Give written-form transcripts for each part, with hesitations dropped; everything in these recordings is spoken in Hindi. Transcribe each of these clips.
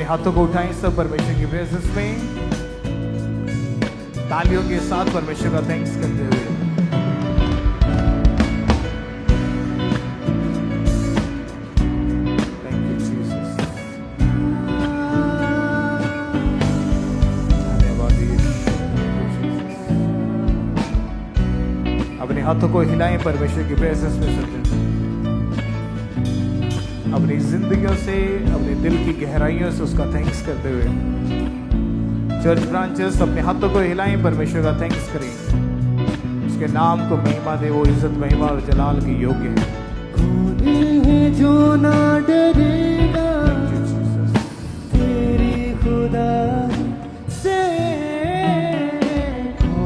हाथों को उठाएं सब परमेश्वर की प्रेजेंस में, तालियों के साथ परमेश्वर का थैंक्स करते हुए। Thank you Jesus. धन्यवाद यीशु। अपने हाथों को हिलाएं परमेश्वर की प्रेजेंस में सजन, अपनी जिंदगियों से, अपने दिल की गहराइयों से उसका थैंक्स करते हुए। चर्च ब्रांचेस अपने हाथों को हिलाएं, परमेश्वर का थैंक्स करें, उसके नाम को महिमा दे, वो इज्जत महिमा और जलाल की योग्य है। जो ना डरेगा तेरी खुदा से,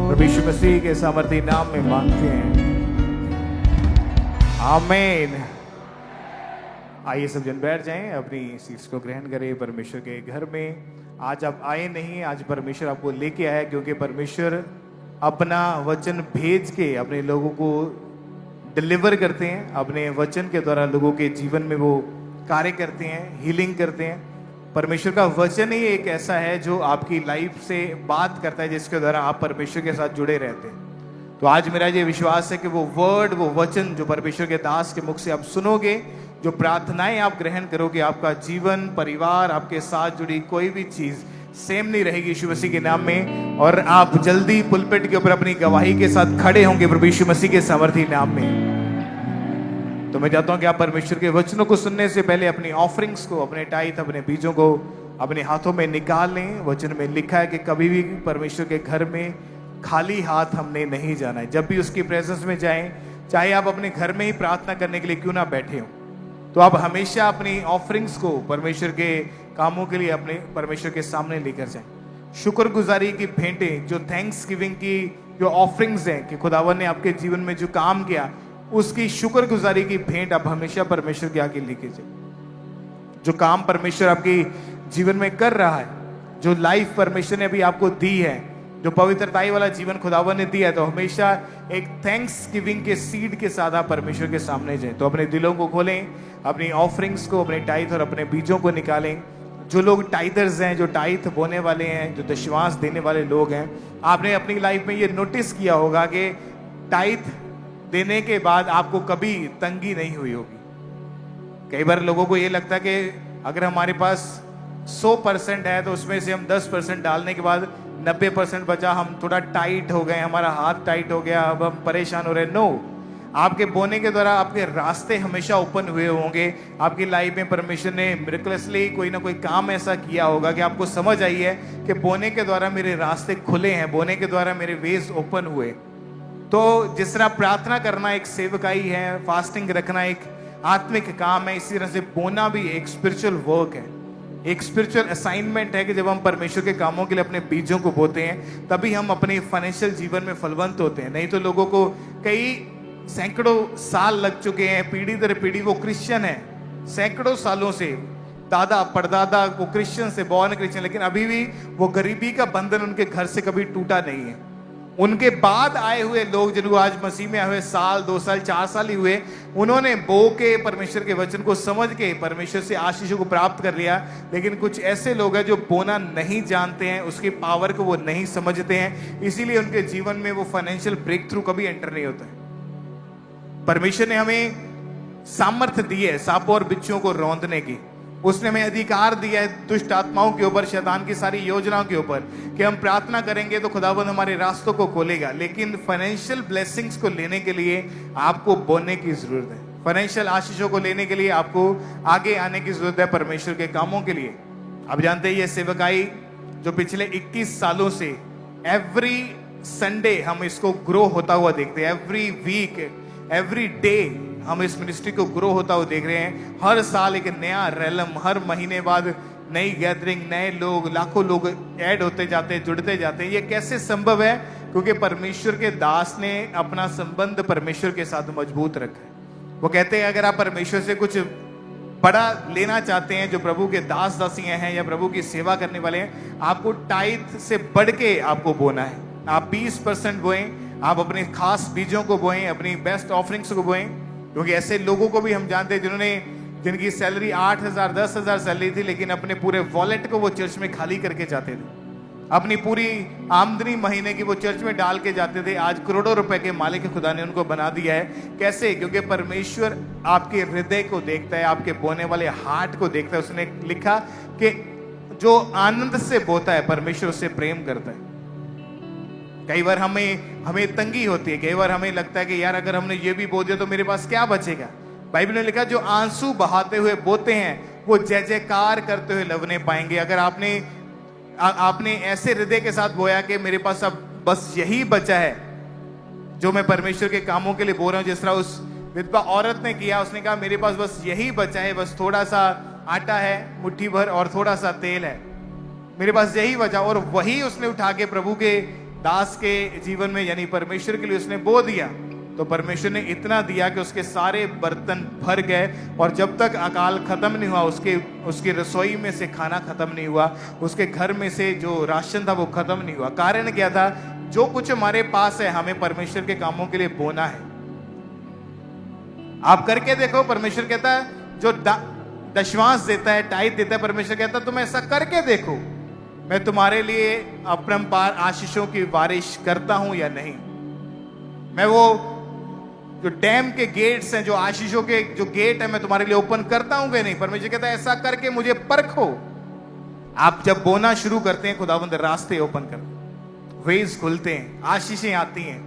प्रभु यीशु मसीह के सामर्थी नाम में मांगते हैं, आमीन। आइए सब जन बैठ जाएं, अपनी सीट्स को ग्रहण करें। परमेश्वर के घर में आज आप आए नहीं, आज परमेश्वर आपको लेके आया, क्योंकि परमेश्वर अपना वचन भेज के अपने लोगों को डिलीवर करते हैं, अपने वचन के द्वारा लोगों के जीवन में वो कार्य करते हैं, हीलिंग करते हैं। परमेश्वर का वचन ही एक ऐसा है जो आपकी लाइफ से बात करता है, जिसके द्वारा आप परमेश्वर के साथ जुड़े रहते हैं। तो आज मेरा ये विश्वास है कि वो वर्ड, वो वचन जो परमेश्वर के दास के मुख से आप सुनोगे, जो प्रार्थनाएं आप ग्रहण करोगे, आपका जीवन, परिवार, आपके साथ जुड़ी कोई भी चीज सेम नहीं रहेगी यीशु मसीह के नाम में। और आप जल्दी पुलपिट के ऊपर अपनी गवाही के साथ खड़े होंगे प्रभु यीशु मसीह के सामर्थी नाम में। तो मैं चाहता हूं कि आप परमेश्वर के वचनों को सुनने से पहले अपनी ऑफरिंग्स को, अपने टाइथ, अपने बीजों को अपने हाथों में निकाल लें। वचन में लिखा है कि कभी भी परमेश्वर के घर में खाली हाथ हमने नहीं जाना है। जब भी उसकी प्रेजेंस में जाएं, चाहे आप अपने घर में ही प्रार्थना करने के लिए क्यों ना बैठे हो, तो आप हमेशा अपनी ऑफरिंग्स को परमेश्वर के कामों के लिए अपने परमेश्वर के सामने लेकर जाएं। शुक्रगुजारी की भेंटें, जो थैंक्स गिविंग की जो ऑफरिंग्स हैं कि खुदावन ने आपके जीवन में जो काम किया, उसकी शुक्रगुजारी की भेंट आप हमेशा परमेश्वर के आगे लेके जाएं। जो काम परमेश्वर आपके जीवन में कर रहा है, जो लाइफ परमेश्वर ने अभी आपको दी है, जो पवित्रताई वाला जीवन खुदावन ने दिया है, तो हमेशा एक थैंक्स गिविंग के सीड के साथ आप परमेश्वर के सामने जाएं। तो अपने दिलों को खोलें, अपनी ऑफरिंग्स को, अपने टाइथ और अपने बीजों को निकालें। जो लोग टाइथर्स हैं, जो टाइथ बोने वाले हैं, जो दशवांश देने वाले लोग हैं, आपने अपनी लाइफ में ये नोटिस किया होगा कि टाइथ देने के बाद आपको कभी तंगी नहीं हुई होगी। कई बार लोगों को ये लगता है कि अगर हमारे पास 100% है तो उसमें से हम 10% डालने के बाद 90% बचा, हम थोड़ा टाइट हो गए, हमारा हाथ टाइट हो गया, अब हम परेशान हो रहे। नो, आपके बोने के द्वारा आपके रास्ते हमेशा ओपन हुए होंगे। आपकी लाइफ में परमेश्वर ने मिरेकलसली कोई ना कोई काम ऐसा किया होगा कि आपको समझ आई है कि बोने के द्वारा मेरे रास्ते खुले हैं, बोने के द्वारा मेरे वेज ओपन हुए। तो जिस तरह प्रार्थना करना एक सेवकाई है, फास्टिंग रखना एक आत्मिक काम है, इसी तरह से बोना भी एक स्पिरिचुअल वर्क है, एक स्पिरिचुअल असाइनमेंट है कि जब हम परमेश्वर के कामों के लिए अपने बीजों को बोते हैं, तभी हम अपने फाइनेंशियल जीवन में फलवंत होते हैं। नहीं तो लोगों को कई सैकड़ों साल लग चुके हैं, पीढ़ी दर पीढ़ी वो क्रिश्चियन है, सैकड़ों सालों से दादा परदादा वो क्रिश्चियन से, बॉर्न क्रिश्चियन, लेकिन अभी भी वो गरीबी का बंधन उनके घर से कभी टूटा नहीं है। उनके बाद आए हुए लोग, जिनको आज मसीह में आए हुए साल, 2 साल, 4 साल ही हुए, उन्होंने बो के परमेश्वर के वचन को समझ के परमेश्वर से आशीषों को प्राप्त कर लिया। लेकिन कुछ ऐसे लोग हैं जो बोना नहीं जानते हैं, उसकी पावर को वो नहीं समझते हैं, इसीलिए उनके जीवन में वो फाइनेंशियल ब्रेक थ्रू कभी एंटर नहीं होता है। परमेश्वर ने हमें सामर्थ्य दी है सांपों और बिच्छुओं को रौंदने की, उसने हमें अधिकार दिया है दुष्ट आत्माओं के ऊपर, शैतान की सारी योजनाओं के ऊपर, कि हम प्रार्थना करेंगे तो खुदावंद हमारे रास्तों को खोलेगा। लेकिन फाइनेंशियल ब्लेसिंग्स को लेने के लिए आपको बोलने की जरूरत है, फाइनेंशियल आशीषों को लेने के लिए आपको आगे आने की जरूरत है परमेश्वर के कामों के लिए। आप जानते हैं ये सेवकाई जो पिछले 21 सालों से एवरी संडे हम इसको ग्रो होता हुआ देखते हैं, एवरी वीक, एवरी डे हम इस मिनिस्ट्री को ग्रो होता हुआ देख रहे हैं। हर साल एक नया रेलम, हर महीने बाद नई गैदरिंग, नए लोग, लाखों लोग ऐड होते जाते हैं, जुड़ते जाते हैं। ये कैसे संभव है? क्योंकि परमेश्वर के दास ने अपना संबंध परमेश्वर के साथ मजबूत रखा है। वो कहते हैं अगर आप परमेश्वर से कुछ बड़ा लेना चाहते हैं, जो प्रभु के दास दासियां हैं या प्रभु की सेवा करने वाले हैं, आपको टाइथ से बढ़ के आपको बोना है। आप 20% बोएं, आप अपने खास बीजों को बोएं, अपनी बेस्ट ऑफरिंग्स को बोएं, क्योंकि ऐसे लोगों को भी हम जानते हैं जिन्होंने जिनकी सैलरी 8,000 10,000 सैलरी थी, लेकिन अपने पूरे वॉलेट को वो चर्च में खाली करके जाते थे। अपनी पूरी आमदनी महीने की वो चर्च में डाल के जाते थे। आज करोड़ों रुपए के मालिक खुदा ने उनको बना दिया है। कैसे? क्योंकि परमेश्वर आपके हृदय को देखता है, आपके बोने वाले हार्ट को देखता है। उसने लिखा कि जो आनंद से बोता है परमेश्वर उससे प्रेम करता है। कई बार हमें तंगी होती है, कई बार हमें लगता है कि यार अगर हमने ये भी बो दिया तो मेरे पास क्या बचेगा। बाइबल ने लिखा जो आंसू बहाते हुए बोते हैं वो जय जयकार करते हुए लवने पाएंगे। अगर आपने ऐसे हृदय के साथ बोया कि मेरे पास अब बस यही बचा है जो मैं परमेश्वर के कामों के लिए बोल रहा हूं, जिस तरह उस विधवा औरत ने किया, उसने कहा मेरे पास बस यही बचा है, बस थोड़ा सा आटा है मुट्ठी भर और थोड़ा सा तेल है, मेरे पास यही बचा, और वही उसने उठा के प्रभु के दास के जीवन में यानी परमेश्वर के लिए उसने बो दिया। तो परमेश्वर ने इतना दिया कि उसके सारे बर्तन भर गए, और जब तक अकाल खत्म नहीं हुआ, उसकी रसोई में से खाना खत्म नहीं हुआ, उसके घर में से जो राशन था वो खत्म नहीं हुआ। कारण क्या था? जो कुछ हमारे पास है हमें परमेश्वर के कामों के लिए बोना है। आप करके देखो, परमेश्वर कहता है जो दशवांश देता है, टाइट देता है, परमेश्वर कहता है तुम ऐसा करके देखो, मैं तुम्हारे लिए अपरंपार आशीषों की बारिश करता हूं या नहीं। मैं वो जो डैम के गेट्स हैं, जो आशीषों के जो गेट है, मैं तुम्हारे लिए ओपन करता हूं कि नहीं। परमेश्वर कहता है ऐसा करके मुझे परखो। आप जब बोना शुरू करते हैं खुदावंद रास्ते ओपन कर, वेज खुलते हैं, आशीषें आती हैं,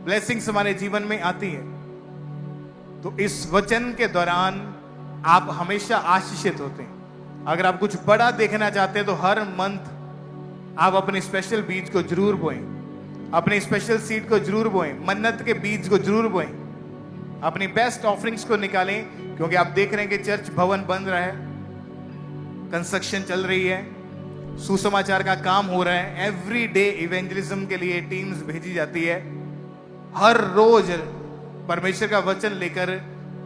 ब्लेसिंग्स हमारे जीवन में आती है। तो इस वचन के दौरान आप हमेशा आशीषित होते हैं। अगर आप कुछ बड़ा देखना चाहते हैं तो हर मंथ आप अपने स्पेशल बीज को जरूर बोएं, अपने स्पेशल सीड को जरूर बोएं, मन्नत के बीज को जरूर बोएं, अपनी बेस्ट ऑफरिंग्स को निकालें। क्योंकि आप देख रहे हैं कि चर्च भवन बन रहा है, कंस्ट्रक्शन चल रही है, सुसमाचार का काम हो रहा है, एवरी डे इवेंजलिज्म के लिए टीम्स भेजी जाती है। हर रोज परमेश्वर का वचन लेकर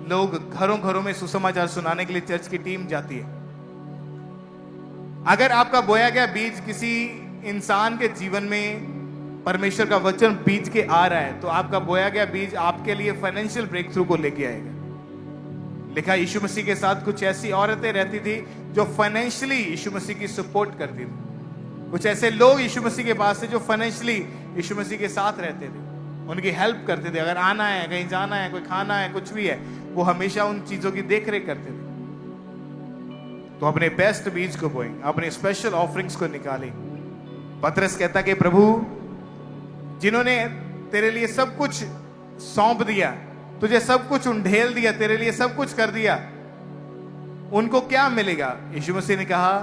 लोग घरों घरों में सुसमाचार सुनाने के लिए चर्च की टीम जाती है। अगर आपका बोया गया बीज किसी इंसान के जीवन में परमेश्वर का वचन बीज के आ रहा है, तो आपका बोया गया बीज आपके लिए फाइनेंशियल ब्रेक थ्रू को लेके आएगा। लिखा यीशु मसीह के साथ कुछ ऐसी औरतें रहती थी जो फाइनेंशियली यीशु मसीह की सपोर्ट करती थी। कुछ ऐसे लोग यीशु मसीह के पास थे जो फाइनेंशियली यीशु मसीह के साथ रहते थे, उनकी हेल्प करते थे। अगर आना है, कहीं जाना है, कोई खाना है, कुछ भी है, वो हमेशा उन चीजों की देख रेख करते थे। तो अपने बेस्ट बीज को बोएं, अपने स्पेशल ऑफरिंग्स को निकालें। पतरस कहता कि प्रभु जिन्होंने तेरे लिए सब कुछ सौंप दिया, तुझे सब कुछ उंडेल दिया, तेरे लिए सब कुछ कर दिया, उनको क्या मिलेगा? यीशु मसीह ने कहा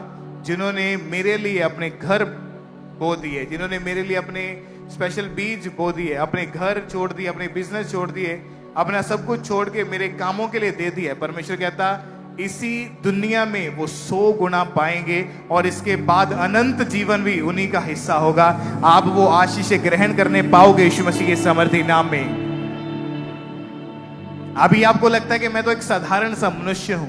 जिन्होंने मेरे लिए अपने घर बो दिए, जिन्होंने मेरे लिए अपने स्पेशल बीज बो दिए, अपने घर छोड़ दिए, अपने बिजनेस छोड़ दिए, अपना सब कुछ छोड़ के मेरे कामों के लिए दे दिया। परमेश्वर कहता इसी दुनिया में वो 100 गुना पाएंगे और इसके बाद अनंत जीवन भी उन्हीं का हिस्सा होगा। आप वो आशीष ग्रहण करने पाओगे यीशु मसीह के सामर्थी नाम में। अभी आपको लगता है कि मैं तो एक साधारण सा मनुष्य हूं,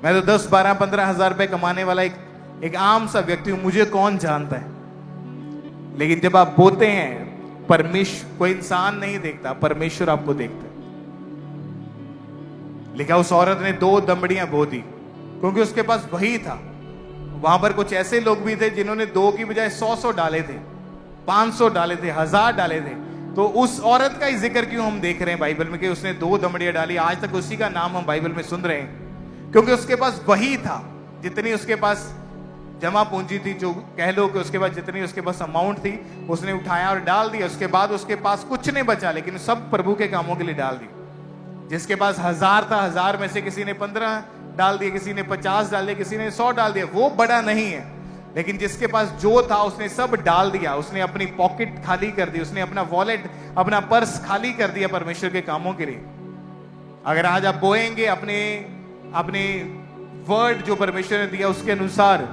मैं तो 10, 12, 15 हजार रुपए कमाने वाला एक आम सा व्यक्ति हूं, मुझे कौन जानता है। लेकिन जब आप बोते हैं, परमेश्वर कोई इंसान नहीं देखता, परमेश्वर आपको देखता है। लिखा उस औरत ने 2 दमड़ियां बो दी क्योंकि उसके पास वही था। वहां पर कुछ ऐसे लोग भी थे जिन्होंने 2 की बजाय 100 डाले थे, 500 डाले थे, 1000 डाले थे। तो उस औरत का ही जिक्र क्यों हम देख रहे हैं बाइबल में कि उसने 2 दमड़ियां डाली? आज तक उसी का नाम हम बाइबल में सुन रहे हैं क्योंकि उसके पास वही था। जितनी उसके पास जमा पूंजी थी, जो कह लो कि उसके पास जितनी उसके पास अमाउंट थी, उसने उठाया और डाल दिया। उसके बाद उसके पास कुछ नहीं बचा, लेकिन सब प्रभु के कामों के लिए डाल दी। जिसके पास 1000 था, 1000 में से किसी ने 15 डाल दिए, किसी ने 50 डाल दिए, किसी ने 100 डाल दिया, वो बड़ा नहीं है। लेकिन जिसके पास जो था उसने सब डाल दिया, उसने अपनी पॉकेट खाली कर दी, उसने अपना वॉलेट, अपना पर्स खाली कर दिया परमेश्वर के कामों के लिए। अगर आज आप बोएंगे अपने वर्ड जो परमेश्वर ने दिया उसके अनुसार,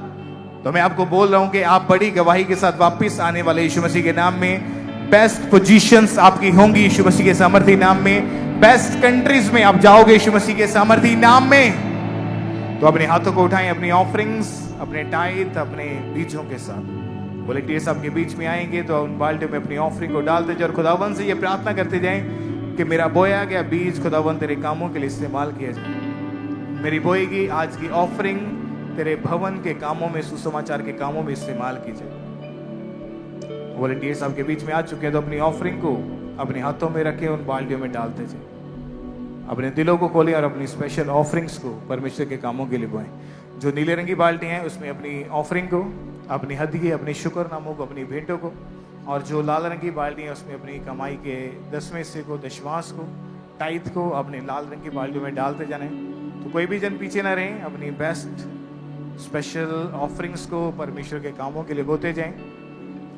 तो मैं आपको बोल रहा हूं कि आप बड़ी गवाही के साथ वापस आने वाले यीशु मसीह के नाम में। बेस्ट पोजीशंस आपकी होंगी यीशु मसीह के सामर्थी नाम में। बेस्ट कंट्रीज में आप जाओगे यीशु मसीह के सामर्थी नाम में। तो अपने हाथों को उठाएं, अपनी ऑफरिंग्स, अपने टाइट, अपने बीजों के साथ वॉलंटियर्स आपके बीच में आएंगे तो उन बाल्टियों में अपनी ऑफरिंग को डालते जाए और खुदावन से ये प्रार्थना करते जाएं कि मेरा बोया गया बीज खुदावन तेरे कामों के लिए इस्तेमाल किया जाए। मेरी बोई की आज की ऑफरिंग तेरे भवन के कामों में, सुसमाचार के कामों में इस्तेमाल की जाए। वॉलंटियर्स आपके बीच में आ चुके हैं, तो अपनी ऑफरिंग को अपने हाथों में रखें, उन बाल्टियों में डालते जाए। अपने दिलों को खोलें और अपनी स्पेशल ऑफरिंग्स को परमेश्वर के कामों के लिए बोएं। जो नीले रंग की बाल्टी हैं उसमें अपनी ऑफरिंग को, अपनी हदिये, अपनी शुक्रनामों को, अपनी भेंटों को, और जो लाल रंग की बाल्टी है उसमें अपनी कमाई के 10वें हिस्से को, दशमांश को, टाइथ को अपने लाल रंग की बाल्टियों में डालते जाने। तो कोई भी जन पीछे ना रहें, अपनी बेस्ट स्पेशल ऑफरिंग्स को परमेश्वर के कामों के लिए बोते जाएं,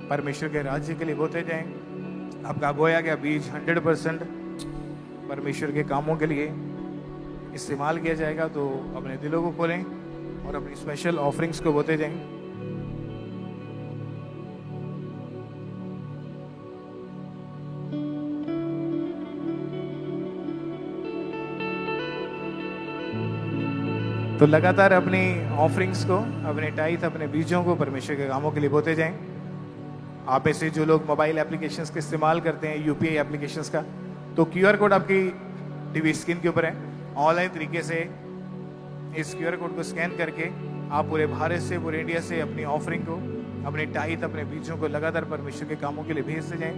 परमेश्वर के राज्य के लिए बोते जाएं। आपका बोया गया बीज 100% परमेश्वर के कामों के लिए इस्तेमाल किया जाएगा। तो अपने दिलों को खोलें और अपनी स्पेशल ऑफरिंग्स को बोते जाएं। तो लगातार अपनी ऑफरिंग्स को, अपने टाइथ, अपने बीजों को परमेश्वर के कामों के लिए बोते जाएं। आप में से जो लोग मोबाइल एप्लीकेशंस का इस्तेमाल करते हैं, यूपीआई एप्लीकेशंस का, तो क्यूआर कोड आपकी टीवी स्क्रीन के ऊपर है। ऑनलाइन तरीके से इस क्यूआर कोड को स्कैन करके आप पूरे भारत से, पूरे इंडिया से अपनी ऑफरिंग को, अपने टाइथ, अपने बीजों को लगातार परमेश्वर के कामों के लिए भेजते जाएं।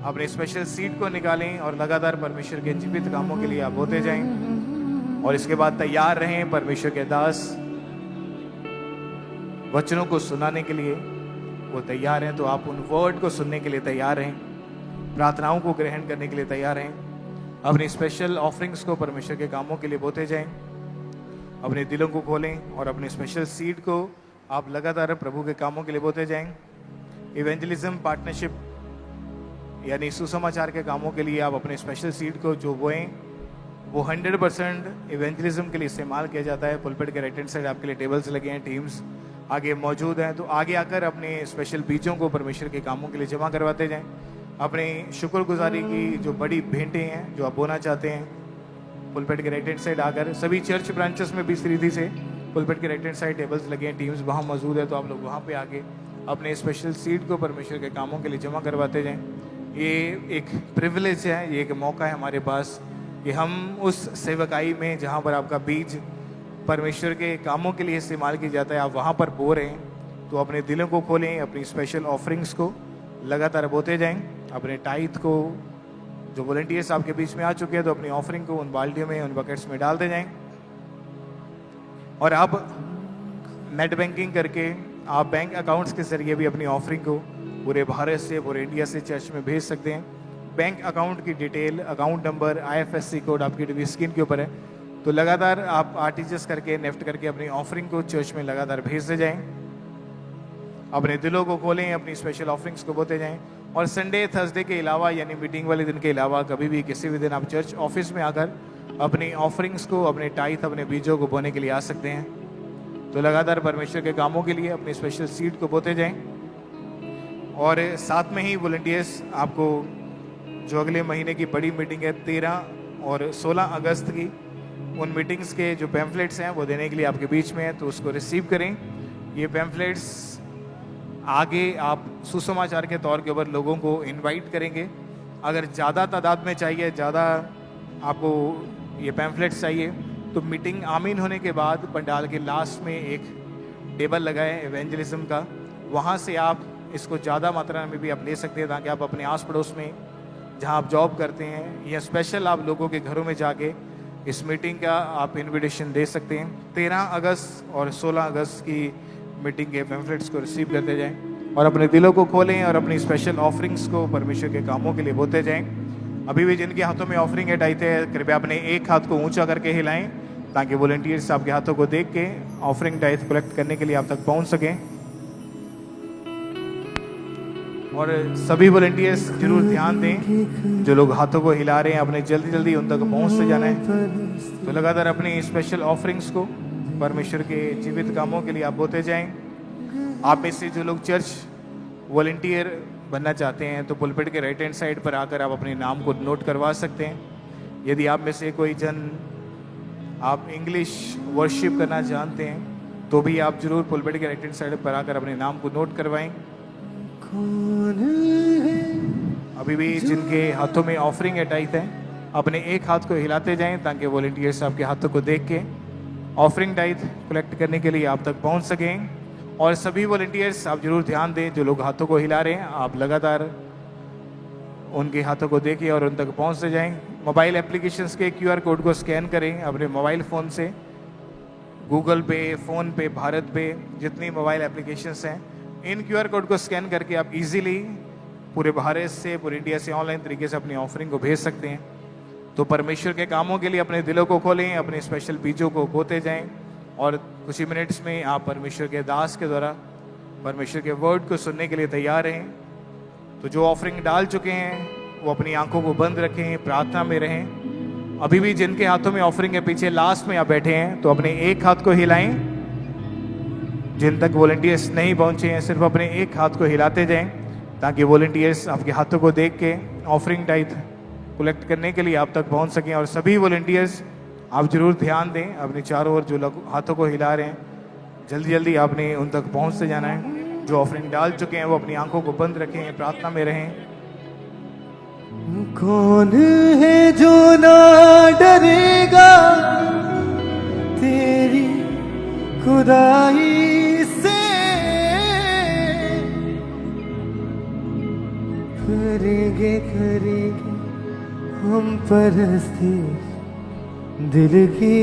अपने स्पेशल सीड को निकालें और लगातार परमेश्वर के जीवित कामों के लिए आप बोते जाएं। और इसके बाद तैयार रहें परमेश्वर के दास वचनों को सुनाने के लिए। वो तैयार हैं तो आप उन वर्ड को सुनने के लिए तैयार रहें, प्रार्थनाओं को ग्रहण करने के लिए तैयार रहें। अपनी स्पेशल ऑफरिंग्स को परमेश्वर के कामों के लिए बोते जाएं। अपने दिलों को खोलें और अपने स्पेशल सीड को आप लगातार प्रभु के कामों के लिए बोते जाएं। इवेंजलिज्म पार्टनरशिप यानी सुसमाचार के कामों के लिए आप अपने स्पेशल सीड को जो बोएं, वो 100% इवेंजलिज्म के लिए इस्तेमाल किया जाता है। पुलपिट के राइट हैंड साइड आपके लिए टेबल्स लगे हैं, टीम्स आगे मौजूद हैं। तो आगे आकर अपने स्पेशल बीजों को परमेश्वर के कामों के लिए जमा करवाते जाएं। अपनी शुक्रगुजारी की जो बड़ी भेंटें हैं जो आप बोना चाहते हैं, पुलपिट के राइट हैंड साइड आकर, सभी चर्च ब्रांचेस में भी सीधी से पुलपिट के राइट हैंड साइड टेबल्स लगे हैं, टीम्स वहाँ मौजूद है। तो आप लोग वहाँ पे आके अपने स्पेशल सीड को परमेश्वर के कामों के लिए जमा करवाते जाएं। ये एक प्रिविलेज है, ये एक मौका है हमारे पास कि हम उस सेवकाई में जहाँ पर आपका बीज परमेश्वर के कामों के लिए इस्तेमाल किया जाता है, आप वहाँ पर बो रहे हैं। तो अपने दिलों को खोलें, अपनी स्पेशल ऑफरिंग्स को लगातार बोते जाएं। अपने टाइथ को, जो वॉलंटियर्स आपके बीच में आ चुके हैं, तो अपनी ऑफरिंग को उन बाल्टियों में, उन बकेट्स में डालते जाएं। और आप नेट बैंकिंग करके आप बैंक अकाउंट्स के जरिए भी अपनी ऑफरिंग को पूरे भारत से, पूरे इंडिया से चर्च में भेज सकते हैं। बैंक अकाउंट की detail, account number, IFSC code आपकी टीवी स्क्रीन के ऊपर है। तो लगातार आप RTGS करके, नेफ्ट करके अपनी ऑफरिंग को चर्च में लगातार भेजते जाएं। अपने दिलों को खोलें, अपनी स्पेशल ऑफरिंग्स को बोते जाएं। और संडे, थर्सडे के अलावा यानी मीटिंग वाले दिन के अलावा कभी भी किसी भी दिन आप चर्च ऑफिस में आकर अपनी ऑफरिंग्स को, अपने टाइथ, अपने बीजों को बोने के लिए आ सकते हैं। तो लगातार परमेश्वर के कामों के लिए अपनी स्पेशल सीड को बोते जाएं। और साथ में ही वॉलंटियर्स आपको जो अगले महीने की बड़ी मीटिंग है 13 और 16 अगस्त की, उन मीटिंग्स के जो पैम्फलेट्स हैं वो देने के लिए आपके बीच में है। तो उसको रिसीव करें। ये पैम्फलेट्स आगे आप सुसमाचार के तौर के ऊपर लोगों को इनवाइट करेंगे। अगर ज़्यादा तादाद में चाहिए, ज़्यादा आपको ये पैम्फलेट्स चाहिए, तो मीटिंग आमीन होने के बाद पंडाल के लास्ट में एक टेबल लगा है इवेंजलिज्म का, वहाँ से आप इसको ज़्यादा मात्रा में भी आप ले सकते हैं, ताकि आप अपने आस पड़ोस में जहाँ आप जॉब करते हैं या स्पेशल आप लोगों के घरों में जाके इस मीटिंग का आप इनविटेशन दे सकते हैं। 13 अगस्त और 16 अगस्त की मीटिंग के पैम्फलेट्स को रिसीव करते जाएं और अपने दिलों को खोलें और अपनी स्पेशल ऑफरिंग्स को परमेश्वर के कामों के लिए बोते जाएं। अभी भी जिनके हाथों में ऑफरिंग है, टाइथ है, कृपया अपने एक हाथ को ऊंचा करके हिलाएं, ताकि वॉलंटियर्स आपके हाथों को देख के ऑफरिंग टाइथ कलेक्ट करने के लिए आप तक पहुंच सकें। और सभी वॉलंटियर्स जरूर ध्यान दें, जो लोग हाथों को हिला रहे हैं अपने जल्दी जल्दी उन तक पहुंचते जाना है। तो लगातार अपनी स्पेशल ऑफरिंग्स को परमेश्वर के जीवित कामों के लिए आप बोते जाएं। आप में से जो लोग चर्च वॉलंटियर बनना चाहते हैं, तो पुलपिट के राइट हैंड साइड पर आकर आप अपने नाम को नोट करवा सकते हैं। यदि आप में से कोई जन आप इंग्लिश वर्शिप करना जानते हैं, तो भी आप जरूर पुलपिट के राइट हैंड साइड पर आकर अपने नाम को नोट करवाएं। अभी भी जिनके हाथों में ऑफरिंग है, टाइथ है, अपने एक हाथ को हिलाते जाएं ताकि वॉलंटियर्स आपके हाथों को देख के ऑफरिंग टाइट कलेक्ट करने के लिए आप तक पहुंच सकें। और सभी वॉलंटियर्स आप जरूर ध्यान दें, जो लोग हाथों को हिला रहे हैं आप लगातार उनके हाथों को देखें और उन तक पहुंचते जाएं। मोबाइल एप्लीकेशंस के QR कोड को स्कैन करें अपने मोबाइल फ़ोन से। गूगल पे, फ़ोन पे, भारत पे, जितनी मोबाइल एप्लीकेशंस हैं इन QR कोड को स्कैन करके आप इजीली पूरे भारत से, पूरे इंडिया से ऑनलाइन तरीके से अपनी ऑफरिंग को भेज सकते हैं। तो परमेश्वर के कामों के लिए अपने दिलों को खोलें, अपने स्पेशल बीजों को बोते जाएं और कुछ ही मिनट्स में आप परमेश्वर के दास के द्वारा परमेश्वर के वर्ड को सुनने के लिए तैयार हैं। तो जो ऑफरिंग डाल चुके हैं वो अपनी आंखों को बंद रखें, प्रार्थना में रहें। अभी भी जिनके हाथों में ऑफरिंग है पीछे लास्ट में आप बैठे हैं तो अपने एक हाथ को हिलाएं। जिन तक वॉलंटियर्स नहीं पहुंचे हैं सिर्फ अपने एक हाथ को हिलाते जाएं ताकि वॉलंटियर्स आपके हाथों को देख के ऑफरिंग टाइट कलेक्ट करने के लिए आप तक पहुंच सकें। और सभी वॉलंटियर्स आप जरूर ध्यान दें, अपने चारों ओर जो लोग हाथों को हिला रहे हैं जल्दी जल्दी आपने उन तक पहुंचते जाना है। जो ऑफरिंग डाल चुके हैं वो अपनी आंखों को बंद रखें, प्रार्थना में रहें। कौन है जो ना डरेगा तेरी खुदाई से, करेंगे हम परस्ती दिल की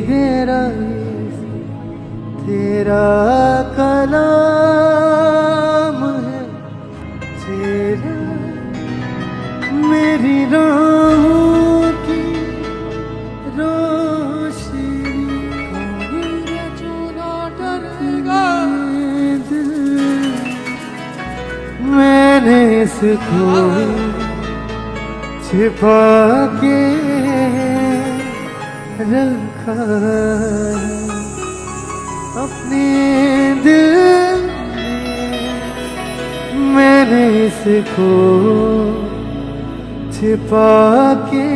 गहराई से। तेरा कलाम है तेरा मेरी राहों की रोशनी। दिल मैंने इसको छिपा के रखा अपने दिल में, मैंने इसको छिपा के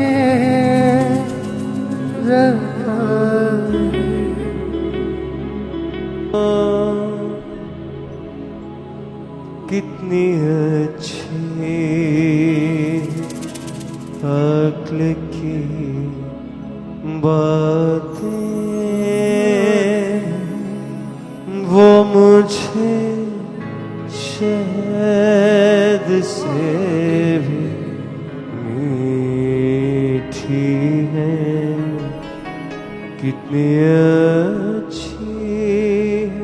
रखा। कितनी अच्छी अक्ल की बातें वो मुझे शहद से भी मीठी है। कितनी अच्छी है।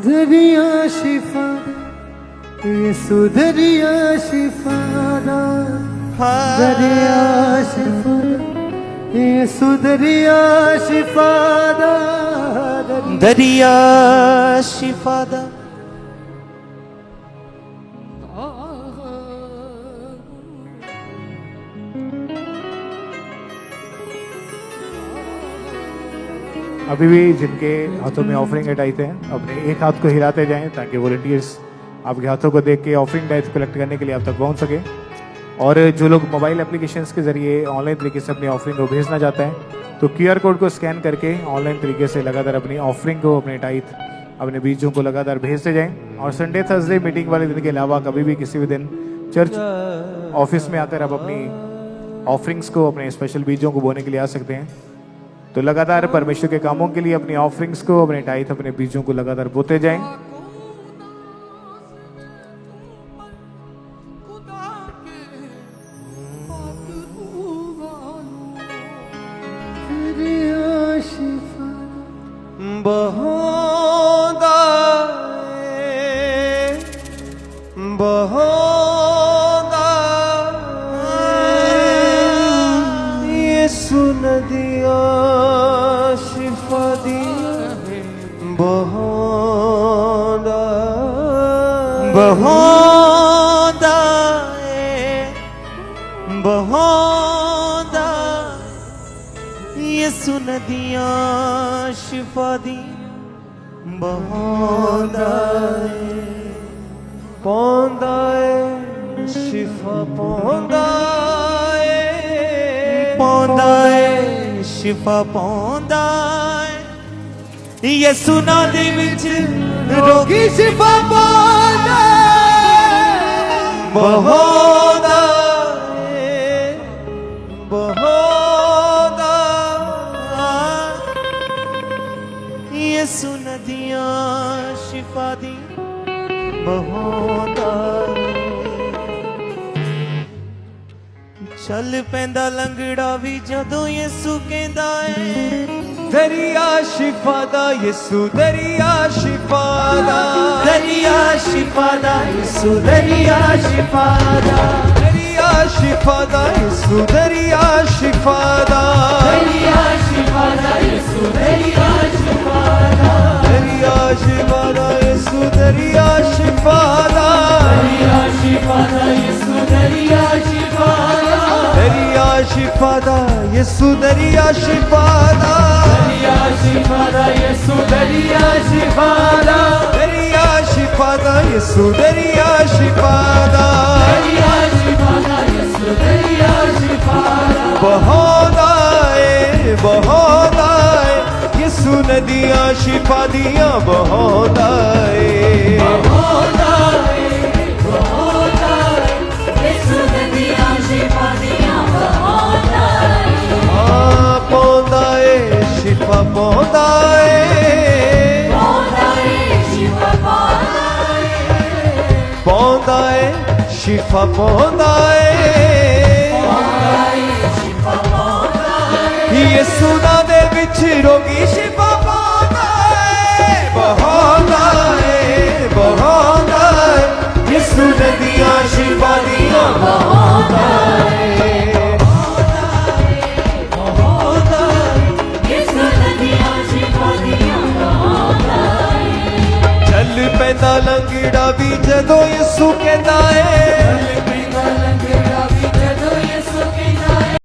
दरिया शिफा यीशु दरिया शिफादा, दरिया शिफा यीशु दरिया शिफादा, दरिया शिफादा। अभी भी जिनके हाथों में ऑफरिंग टाइट है अपने एक हाथ को हिलाते जाएं ताकि वॉलंटियर्स आपके हाथों को देख के ऑफरिंग टाइट कलेक्ट करने के लिए आप तक पहुंच सके। और जो लोग मोबाइल एप्लीकेशंस के जरिए ऑनलाइन तरीके से अपनी ऑफरिंग को भेजना चाहते हैं तो QR कोड को स्कैन करके ऑनलाइन तरीके से लगातार अपनी ऑफरिंग को, अपने टाइट, अपने बीजों को लगातार भेजते जाएं। और संडे थर्सडे मीटिंग वाले दिन के अलावा कभी भी किसी भी दिन चर्च ऑफिस में आकर आप अपनी ऑफरिंग्स को, अपने स्पेशल बीजों को बोने के लिए आ सकते हैं। तो लगातार परमेश्वर के कामों के लिए अपनी ऑफरिंग्स को, अपने टाइट, अपने बीजों को लगातार बोते जाएं। नदिया शिफा दी बहोदा बहोदा बहोदा यीशु नदिया शिफा दी बहोदा ਸ਼ਿਫਾ ਪਾਉਂਦਾ ਏ ਯਿਸੂ ਨਾਂ ਦੇ ਵਿੱਚ ਰੋਗੀ ਸ਼ਿਫਾ ਪਾਉਂਦਾ ਬਹਾਉਂਦਾ ਏ ਬਹਾਉਂਦਾ ਯਿਸੂ ਨਦੀਆਂ ਸ਼ਿਫਾ ਦੀ ਬਹਾਉਂਦਾ ਚੱਲ ਪੈਂਦਾ ਲੰਗੜਾ ਵੀ ਜਦੋਂ ਯਿਸੂ ਕਹਿੰਦਾ ਏ ਦਰਿਆ ਸ਼ਿਫਾ ਦਾ ਯਿਸੂ ਦਰਿਆ ਸ਼ਿਫਾ ਦਾ ਦਰਿਆ ਸ਼ਿਫਾ ਦਾ ਯਿਸੂ ਦਰਿਆ ਸ਼ਿਫਾ ਦਾ ਦਰਿਆ ਸ਼ਿਫਾ ਦਾ ਯਿਸੂ ਦਰਿਆ ਸ਼ਿਫਾ ਦਾ ਦਰਿਆ ਸ਼ਿਫਾ ਦਾ ਯਿਸੂ ਦਰਿਆ ਸ਼ਿਫਾ ਦਾ ਦਰਿਆ ਸ਼ਿਫਾ ਦਾ ਯਿਸੂ ਦਰਿਆ ਸ਼ਿਫਾ ਦਾ ਦਰਿਆ ਸ਼ਿਫਾ ਦਾ ਯਿਸੂ ਦਰਿਆ ਸ਼ਿਫਾ ਦਾ ਦਰਿਆ ਸ਼ਿਫਾ ਦਾ ਯਿਸੂ ਦਰਿਆ ਸ਼ਿਫਾ ਦਾ ਦਰਿਆ ਸ਼ਿਫਾ ਦਾ ਯਿਸੂ ਦਰਿਆ ਸ਼ਿਫਾ ਦਾ ਦਰਿਆ ਸ਼ਿਫਾ ਦਾ ਯਿਸੂ ਦਰਿਆ ਸ਼ਿਫਾ ਦਾ ਦਰਿਆ ਸ਼ਿਫਾ ਦਾ ਯਿਸੂ ਦਰਿਆ ਸ਼ਿਫਾ ਦਾ ਬਹਾਉਂਦਾ ਏ ਬਹਾਉਂਦਾ ਏ ਯਿਸੂ ਨਦੀਆਂ ਸ਼ਿਫਾ ਦੀਆਂ ਬਹਾਉਂਦਾ ਏ ਬਹਾਉਂਦਾ ਏ ਬਹਾਉਂਦਾ ਏ ਯਿਸੂ ਨਦੀਆਂ ਸ਼ਿਫਾ ਦੀਆਂ ਬਹਾਉਂਦਾ ਏ ਪਾਉਂਦਾ ਏ ਸ਼ਿਫਾ ਪਾਉਂਦਾ ਏ ਪਾਉਂਦਾ ਏ ਸ਼ਿਫਾ ਪਾਉਂਦਾ ਏ ਪਾਉਂਦਾ ਏ ਸ਼ਿਫਾ ਪਾਉਂਦਾ ਏ ਪਾਉਂਦਾ ਏ ਸ਼ਿਫਾ ਪਾਉਂਦਾ ਏ ਯਿਸੂ ਨਾਂ ਦੇ ਵਿੱਚ ਰੋਗੀ ਸ਼ਿਫਾ ਪਾਉਂਦਾ ਏ ਬਹਾਉਂਦਾ ਏ ਬਹਾਉਂਦਾ ਏ ਯਿਸੂ ਨਦੀਆਂ ਸ਼ਿਫਾ ਦੀਆਂ ਬਹਾਉਂਦਾ ਏ ਚੱਲ ਪੈਂਦਾ ਲੰਗੜਾ ਵੀ ਜਦੋਂ ਯਿਸੂ ਕਹਿੰਦਾ ਏ ਚੱਲ ਪੈਂਦਾ ਲੰਗੜਾ